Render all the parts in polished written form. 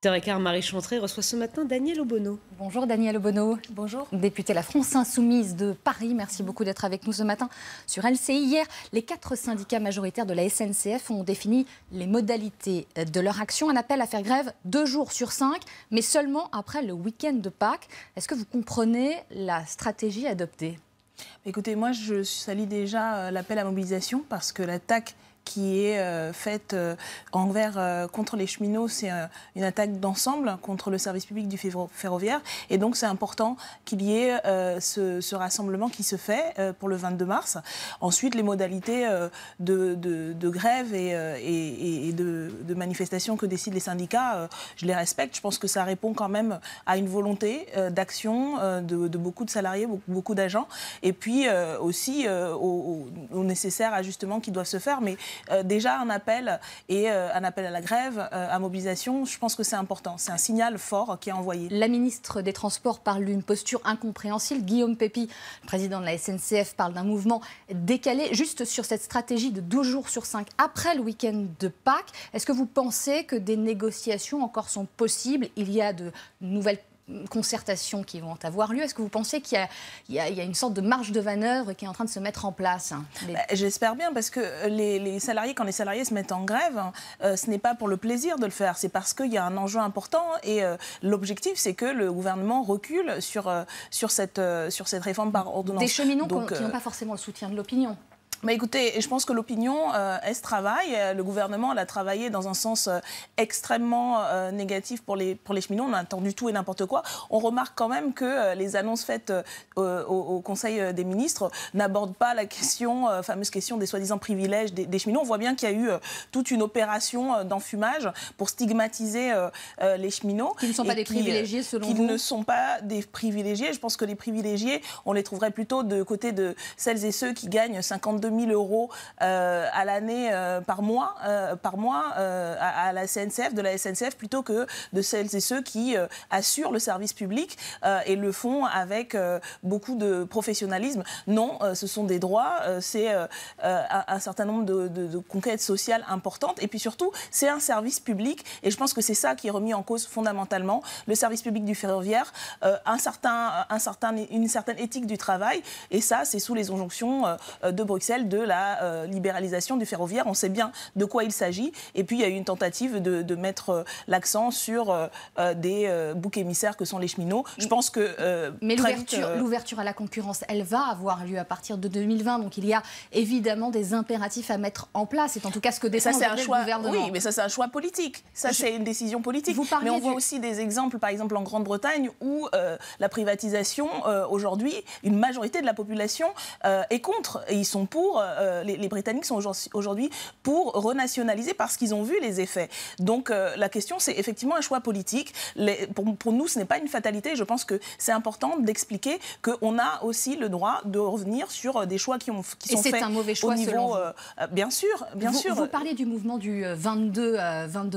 8h15, Marie Chantrey reçoit ce matin Daniel Obono. Bonjour Daniel Obono. Bonjour. Député La France Insoumise de Paris, merci beaucoup d'être avec nous ce matin sur LCI. Hier, les 4 syndicats majoritaires de la SNCF ont défini les modalités de leur action. Un appel à faire grève 2 jours sur 5, mais seulement après le week-end de Pâques. Est-ce que vous comprenez la stratégie adoptée ? Écoutez, moi je salue déjà l'appel à mobilisation parce que l'attaque qui est faite contre les cheminots, c'est une attaque d'ensemble contre le service public du ferroviaire. Et donc c'est important qu'il y ait ce rassemblement qui se fait pour le 22 mars. Ensuite, les modalités de grève et de manifestation que décident les syndicats, je les respecte. Je pense que ça répond quand même à une volonté d'action de beaucoup de salariés, beaucoup d'agents. Et puis aussi au nécessaire ajustement qui doivent se faire. Mais déjà un appel à la grève, à mobilisation, je pense que c'est important. C'est un signal fort qui est envoyé. La ministre des Transports parle d'une posture incompréhensible. Guillaume Pepy, le président de la SNCF, parle d'un mouvement décalé. Juste sur cette stratégie de 12 jours sur 5 après le week-end de Pâques, est-ce que vous pensez que des négociations encore sont possibles ? Il y a de nouvelles concertations qui vont avoir lieu. Est-ce que vous pensez qu'il y a une sorte de marge de manœuvre qui est en train de se mettre en place ? J'espère bien, parce que les salariés, quand les salariés se mettent en grève, ce n'est pas pour le plaisir de le faire, c'est parce qu'il y a un enjeu important et l'objectif, c'est que le gouvernement recule sur cette réforme par ordonnance. Des cheminots qui n'ont pas forcément le soutien de l'opinion. Mais écoutez, je pense que l'opinion, elle se travaille. Le gouvernement, elle a travaillé dans un sens extrêmement négatif pour les cheminots. On a entendu tout et n'importe quoi. On remarque quand même que les annonces faites au Conseil des ministres n'abordent pas la fameuse question des soi-disant privilèges des cheminots. On voit bien qu'il y a eu toute une opération d'enfumage pour stigmatiser les cheminots. Qui ne sont pas des privilégiés, selon vous ? Qui ne sont pas des privilégiés. Je pense que les privilégiés, on les trouverait plutôt de côté de celles et ceux qui gagnent 52 000 € à l'année par mois à la SNCF, de la SNCF, plutôt que de celles et ceux qui assurent le service public et le font avec beaucoup de professionnalisme. Non, ce sont des droits, c'est un certain nombre de conquêtes sociales importantes et puis surtout, c'est un service public et je pense que c'est ça qui est remis en cause fondamentalement, le service public du ferroviaire, une certaine éthique du travail et ça, c'est sous les injonctions de Bruxelles, de la libéralisation du ferroviaire. On sait bien de quoi il s'agit. Et puis, il y a eu une tentative de mettre l'accent sur des boucs émissaires que sont les cheminots. Je pense que... Mais l'ouverture à la concurrence, elle va avoir lieu à partir de 2020. Donc, il y a évidemment des impératifs à mettre en place. C'est en tout cas ce que défend le gouvernement. Oui, mais ça, c'est un choix politique. Ça, c'est une décision politique. Mais on voit aussi des exemples, par exemple, en Grande-Bretagne, où la privatisation, aujourd'hui, une majorité de la population est contre. Et ils sont pour, les Britanniques sont aujourd'hui pour renationaliser parce qu'ils ont vu les effets. Donc la question, c'est effectivement un choix politique. Pour nous, ce n'est pas une fatalité. Je pense que c'est important d'expliquer qu'on a aussi le droit de revenir sur des choix qui sont faits. Et c'est un mauvais choix, selon vous. Bien sûr, bien sûr. Vous parlez du mouvement du 22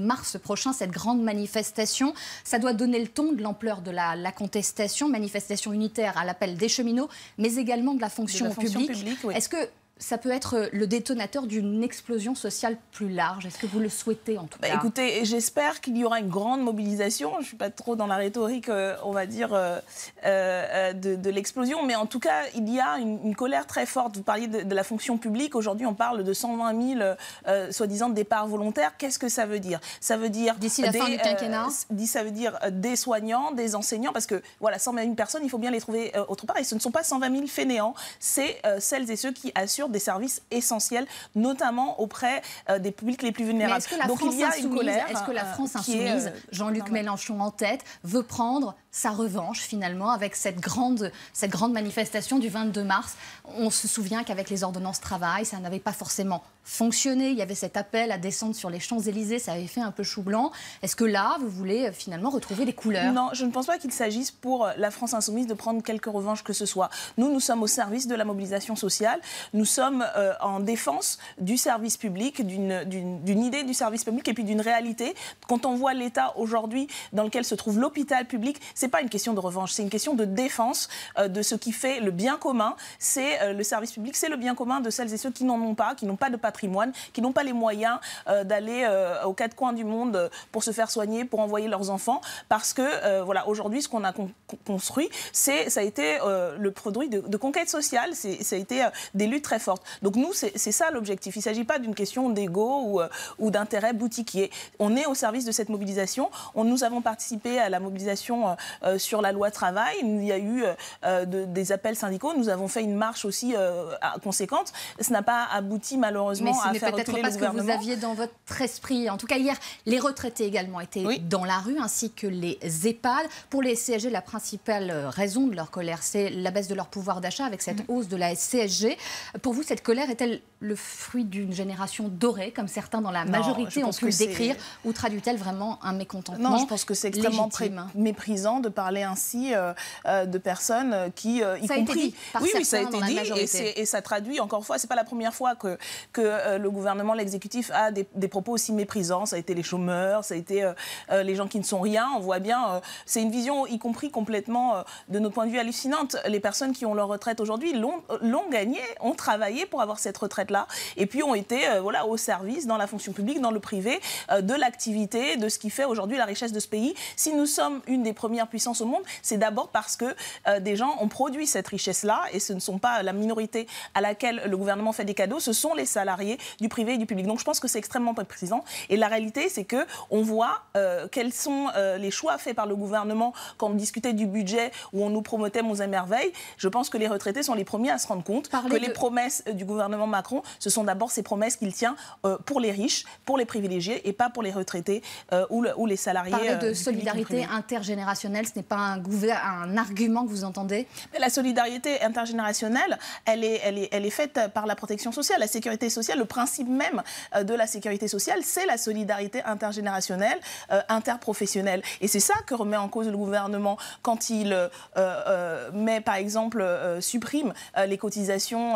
mars prochain, cette grande manifestation. Ça doit donner le ton de l'ampleur de la contestation, manifestation unitaire à l'appel des cheminots, mais également de la fonction publique. Oui. Est-ce que ça peut être le détonateur d'une explosion sociale plus large? Est-ce que vous le souhaitez en tout cas? Écoutez, j'espère qu'il y aura une grande mobilisation. Je ne suis pas trop dans la rhétorique, on va dire, de l'explosion. Mais en tout cas, il y a une colère très forte. Vous parliez de la fonction publique. Aujourd'hui, on parle de 120 000 soi-disant départs volontaires. Qu'est-ce que ça veut dire? Ça veut dire d'ici la fin du quinquennat. Ça veut dire des soignants, des enseignants. Parce que voilà, 120 000 personnes, il faut bien les trouver autre part. Et ce ne sont pas 120 000 fainéants. C'est celles et ceux qui assurent des services essentiels, notamment auprès des publics les plus vulnérables. Est-ce que la France insoumise, Jean-Luc Mélenchon en tête, veut prendre sa revanche finalement avec cette grande manifestation du 22 mars? On se souvient qu'avec les ordonnances travail, ça n'avait pas forcément fonctionné. Il y avait cet appel à descendre sur les Champs-Élysées, ça avait fait un peu chou blanc. Est-ce que là, vous voulez finalement retrouver les couleurs? Non, je ne pense pas qu'il s'agisse pour la France insoumise de prendre quelque revanche que ce soit. Nous sommes au service de la mobilisation sociale. Nous sommes en défense du service public, d'une idée du service public et puis d'une réalité. Quand on voit l'état aujourd'hui dans lequel se trouve l'hôpital public, c'est pas une question de revanche, c'est une question de défense de ce qui fait le bien commun. C'est le service public, c'est le bien commun de celles et ceux qui n'en ont pas, qui n'ont pas de patrimoine, qui n'ont pas les moyens d'aller aux quatre coins du monde pour se faire soigner, pour envoyer leurs enfants. Parce que, voilà, aujourd'hui, ce qu'on a construit, ça a été le produit de conquête sociale, ça a été des luttes très fortes. Donc nous, c'est ça l'objectif. Il ne s'agit pas d'une question d'ego ou d'intérêt boutiquier. On est au service de cette mobilisation. Nous avons participé à la mobilisation sur la loi travail. Il y a eu des appels syndicaux. Nous avons fait une marche aussi conséquente. Ce n'a pas abouti malheureusement à faire reculer le gouvernement. Mais ce n'est peut-être pas ce que vous aviez dans votre esprit. En tout cas, hier, les retraités également étaient dans la rue, ainsi que les EHPAD. Pour les CSG, la principale raison de leur colère, c'est la baisse de leur pouvoir d'achat avec cette hausse de la CSG. Pour vous, cette colère est-elle le fruit d'une génération dorée, comme certains dans la majorité ont pu le décrire, ou traduit-elle vraiment un mécontentement? Non, je pense que c'est extrêmement méprisant de parler ainsi de personnes qui, y compris... Oui, ça a été dit, et ça traduit, encore une fois, c'est pas la première fois que le gouvernement, l'exécutif a des propos aussi méprisants. Ça a été les chômeurs, ça a été les gens qui ne sont rien. On voit bien, c'est une vision, y compris complètement, de notre point de vue, hallucinante. Les personnes qui ont leur retraite aujourd'hui l'ont gagnée, ont travaillé pour avoir cette retraite-là, et puis ont été au service, dans la fonction publique, dans le privé, de l'activité, de ce qui fait aujourd'hui la richesse de ce pays. Si nous sommes une des premières puissances au monde, c'est d'abord parce que des gens ont produit cette richesse-là, et ce ne sont pas la minorité à laquelle le gouvernement fait des cadeaux, ce sont les salariés du privé et du public. Donc je pense que c'est extrêmement méprisant. Et la réalité, c'est qu'on voit quels sont les choix faits par le gouvernement quand on discutait du budget, où on nous promettait monts et merveilles. Je pense que les retraités sont les premiers à se rendre compte que les promesses du gouvernement Macron, ce sont d'abord ces promesses qu'il tient pour les riches, pour les privilégiés, et pas pour les retraités ou les salariés. Parler de solidarité intergénérationnelle, ce n'est pas un argument que vous entendez? Mais la solidarité intergénérationnelle, elle est faite par la protection sociale, la sécurité sociale. Le principe même de la sécurité sociale, c'est la solidarité intergénérationnelle, interprofessionnelle. Et c'est ça que remet en cause le gouvernement quand il met, par exemple, supprime les cotisations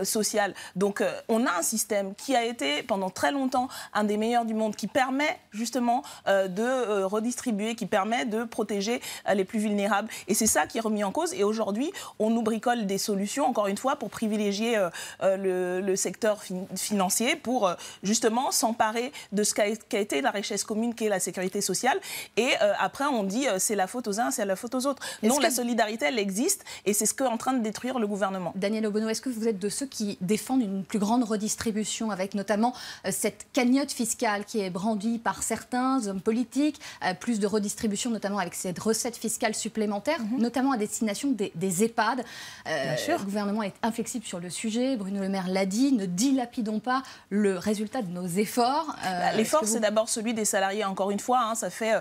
sociales. Donc on a un système qui a été pendant très longtemps un des meilleurs du monde, qui permet justement de redistribuer, qui permet de protéger les plus vulnérables. Et c'est ça qui est remis en cause. Et aujourd'hui, on nous bricole des solutions, encore une fois, pour privilégier le secteur financier, pour justement s'emparer de ce qu'a été la richesse commune qu'est la sécurité sociale. Et après, on dit c'est la faute aux uns, c'est la faute aux autres. Non, la solidarité, elle existe, et c'est ce qu'est en train de détruire le gouvernement. Daniel Obono, est-ce que vous êtes de ceux qui défendent une plus grande redistribution, avec notamment cette cagnotte fiscale qui est brandie par certains hommes politiques, plus de redistribution, notamment avec cette recette fiscale supplémentaire, notamment à destination des EHPAD. Le gouvernement est inflexible sur le sujet. Bruno Le Maire l'a dit, ne dilapidons pas le résultat de nos efforts. L'effort, c'est d'abord celui des salariés. Encore une fois, ça fait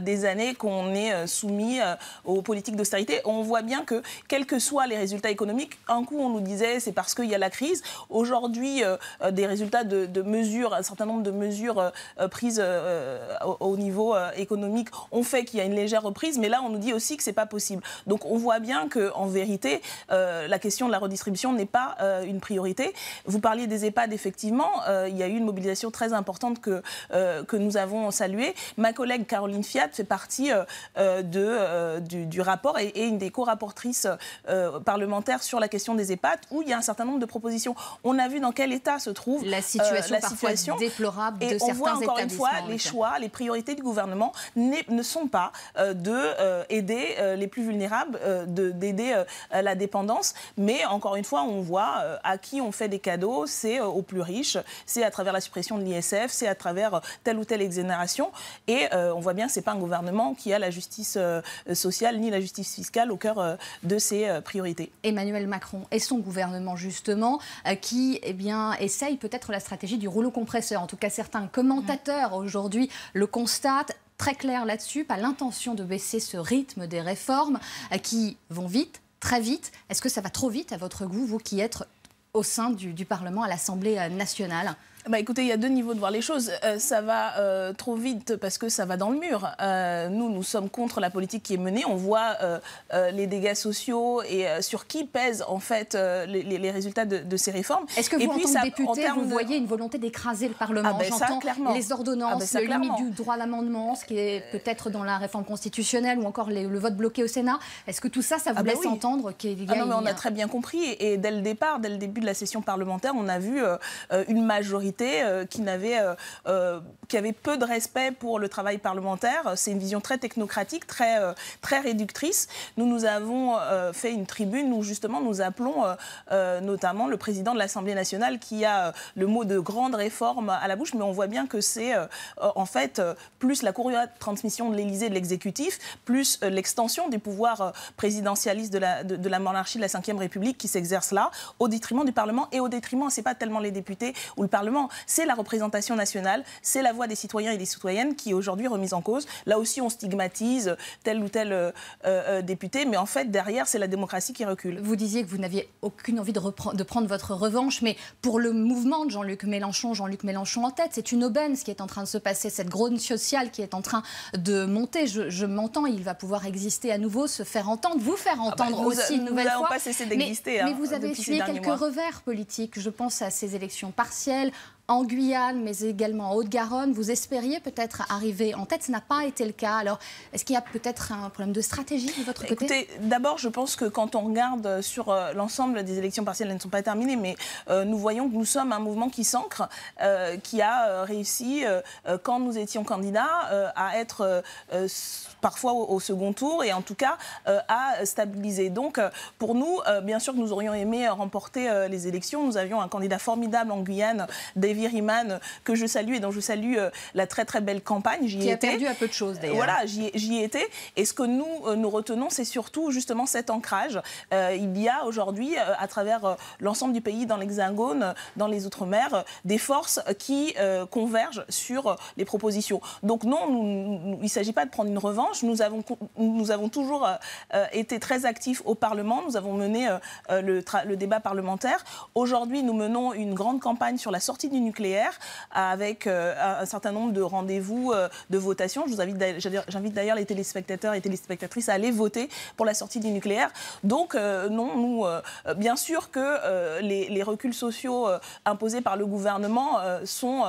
des années qu'on est soumis aux politiques d'austérité. On voit bien que, quels que soient les résultats économiques, un coup on nous disait c'est parce qu'il y a la crise. Aujourd'hui, des résultats de mesures, un certain nombre de mesures prises au niveau économique ont fait qu'il y a une légère reprise, mais là on nous dit aussi que c'est pas possible. Donc on voit bien qu'en vérité, la question de la redistribution n'est pas une priorité. Vous parliez des EHPAD, effectivement, il y a eu une mobilisation très importante que nous avons saluée. Ma collègue Caroline Fiat fait partie du rapport et une des co-rapportrices parlementaires sur la question des EHPAD, où il y a un certain nombre de propositions. On a vu dans quel état se trouve la situation déplorable de certains établissements. Et on voit encore une fois les choix, les priorités du gouvernement ne sont pas d'aider les plus vulnérables, d'aider la dépendance, mais encore une fois, on voit à qui on fait des cadeaux, c'est aux plus riches, c'est à travers la suppression de l'ISF, c'est à travers telle ou telle exonération, et on voit bien que ce n'est pas un gouvernement qui a la justice sociale ni la justice fiscale au cœur de ses priorités. Emmanuel Macron et son gouvernement, justement, qui essaye peut-être la stratégie du rouleau compresseur. En tout cas, certains commentateurs aujourd'hui le constatent. Très clair là-dessus, pas l'intention de baisser ce rythme des réformes qui vont vite, très vite. Est-ce que ça va trop vite à votre goût, vous qui êtes au sein du Parlement, à l'Assemblée nationale ? Écoutez, il y a deux niveaux de voir les choses. Ça va trop vite parce que ça va dans le mur. Nous sommes contre la politique qui est menée. On voit les dégâts sociaux et sur qui pèsent en fait les résultats de ces réformes. Est-ce que vous, en tant que député, vous voyez une volonté d'écraser le Parlement? J'entends les ordonnances, le limite du droit à l'amendement, ce qui est peut-être dans la réforme constitutionnelle, ou encore le vote bloqué au Sénat. Est-ce que tout ça, ça vous laisse entendre qu'il y a... Non, mais on a très bien compris. Et dès le départ, dès le début de la session parlementaire, on a vu une majorité qui avait peu de respect pour le travail parlementaire. C'est une vision très technocratique, très réductrice. Nous avons fait une tribune où justement nous appelons notamment le président de l'Assemblée nationale qui a le mot de grande réforme à la bouche, mais on voit bien que c'est en fait plus la courroie de transmission de l'Élysée, de l'exécutif, plus l'extension des pouvoirs présidentialistes de la monarchie de la Ve République qui s'exerce là, au détriment du Parlement et au détriment, c'est pas tellement les députés ou le Parlement, c'est la représentation nationale, c'est la voix des citoyens et des citoyennes qui est aujourd'hui remise en cause. Là aussi, on stigmatise tel ou tel député, mais en fait, derrière, c'est la démocratie qui recule. Vous disiez que vous n'aviez aucune envie de prendre votre revanche, mais pour le mouvement de Jean-Luc Mélenchon en tête, c'est une aubaine ce qui est en train de se passer, cette grogne sociale qui est en train de monter. Je m'entends, il va pouvoir exister à nouveau, se faire entendre, vous faire entendre aussi une nouvelle fois. Nous n'avons pas cessé d'exister. Mais vous avez essuyé quelques revers politiques. Je pense à ces élections partielles en Guyane, mais également en Haute-Garonne. Vous espériez peut-être arriver en tête. Ce n'a pas été le cas. Alors, est-ce qu'il y a peut-être un problème de stratégie de votre côté? Écoutez, d'abord, je pense que quand on regarde sur l'ensemble des élections partielles, elles ne sont pas terminées, mais nous voyons que nous sommes un mouvement qui s'ancre, qui a réussi, quand nous étions candidats, à être parfois au second tour et en tout cas à stabiliser. Donc, pour nous, bien sûr que nous aurions aimé remporter les élections. Nous avions un candidat formidable en Guyane, David Riemann, que je salue et dont je salue la très très belle campagne. Qui a perdu à peu de choses d'ailleurs. Voilà, j'y étais. Et ce que nous retenons, c'est surtout justement cet ancrage. Il y a aujourd'hui, à travers l'ensemble du pays, dans l'Hexagone, dans les Outre-mer, des forces qui convergent sur les propositions. Donc non, il ne s'agit pas de prendre une revanche. Nous avons toujours été très actifs au Parlement. Nous avons mené le débat parlementaire. Aujourd'hui, nous menons une grande campagne sur la sortie du nucléaire avec un certain nombre de rendez-vous de votation. J'invite d'ailleurs les téléspectateurs et téléspectatrices à aller voter pour la sortie du nucléaire. Donc non, bien sûr que les reculs sociaux imposés par le gouvernement sont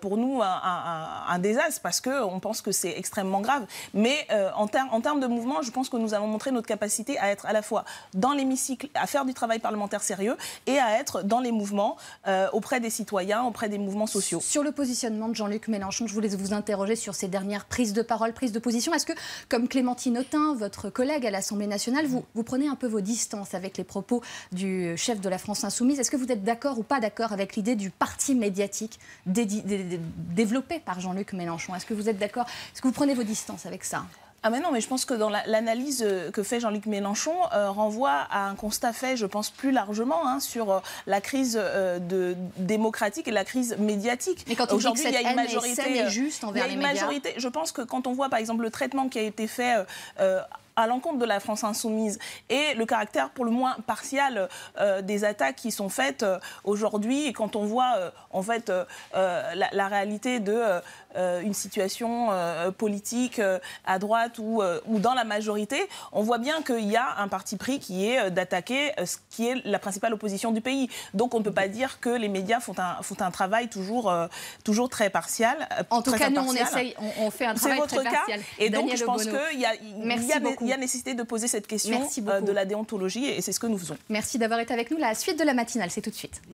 pour nous un désastre parce qu'on pense que c'est extrêmement grave. Mais en termes de mouvement, je pense que nous avons montré notre capacité à être à la fois dans l'hémicycle, à faire du travail parlementaire sérieux et à être dans les mouvements auprès des citoyens, auprès des mouvements sociaux. Sur le positionnement de Jean-Luc Mélenchon, je voulais vous interroger sur ces dernières prises de parole, prises de position. Est-ce que, comme Clémentine Autain, votre collègue à l'Assemblée nationale, vous prenez un peu vos distances avec les propos du chef de la France Insoumise? Est-ce que vous êtes d'accord ou pas d'accord avec l'idée du parti médiatique développé par Jean-Luc Mélenchon? Est-ce que vous êtes d'accord? Est-ce que vous prenez vos distances avec ça? Ah mais non, mais je pense que dans l'analyse que fait Jean-Luc Mélenchon renvoie à un constat fait, je pense, plus largement sur la crise démocratique et la crise médiatique. Mais quand on dit que cette haine est saine et juste envers les médias, je pense que quand on voit par exemple le traitement qui a été fait à l'encontre de la France Insoumise et le caractère pour le moins partial des attaques qui sont faites aujourd'hui, et quand on voit en fait la réalité une situation politique à droite ou dans la majorité, on voit bien qu'il y a un parti pris qui est d'attaquer ce qui est la principale opposition du pays. Donc on ne peut pas dire que les médias font un travail toujours très partial. En tout cas, nous on fait un travail très partial. Et donc je pense qu'il y a nécessité de poser cette question de la déontologie et c'est ce que nous faisons. Merci d'avoir été avec nous. La suite de la matinale, c'est tout de suite.